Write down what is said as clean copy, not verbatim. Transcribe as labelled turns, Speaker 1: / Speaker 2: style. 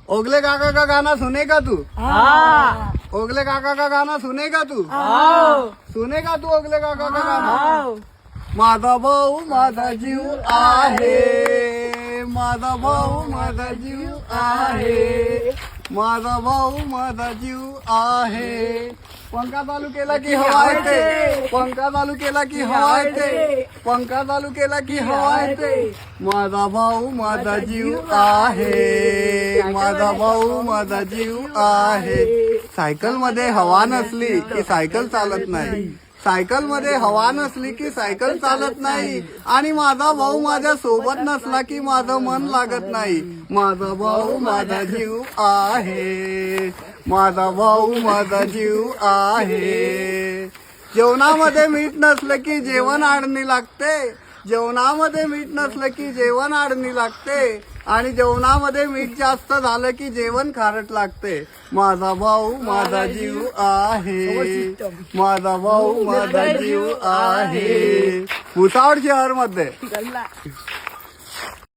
Speaker 1: ओगले काका का गाना सुनेगा तू?
Speaker 2: हाँ
Speaker 1: ओगले काका का गाना सुनेगा तू?
Speaker 2: हाँ
Speaker 1: सुनेगा तू ओगले काका का गाना? माझा भाऊ माझा जीव आहे, माझा भाऊ माझा जीव आहे, माझा भाऊ माझा जीव आहे. पंखा चालू केला की हवा येते, पंखा चालू केला की हवा येते, पंखा चालू केला की हवा येते. माझा भाऊ माझा जीव आहे, माझा भाऊ माझा जीव आहे. सायकल मध्ये हवा नसली की सायकल चालत नाही, सायकल मध्ये हवा नसली की सायकल चालत नाही. आणि माझा भाऊ माझ्या सोबत नसला की माझं मन लागत नाही. माझा भाऊ माझा जीव आहे, माझा भाऊ माझा जीव आहे. जेवणामध्ये मीठ नसलं की जेवण आडणी लागते, जेवणामध्ये मीठ नसलं की जेवण आडणी लागते. आणि जेवणामध्ये मीठ जास्त झालं की जेवण खारट लागते. माझा भाऊ माझा जीव आहे, माझा भाऊ माझा जीव आहे. भुसावळ शहर मध्ये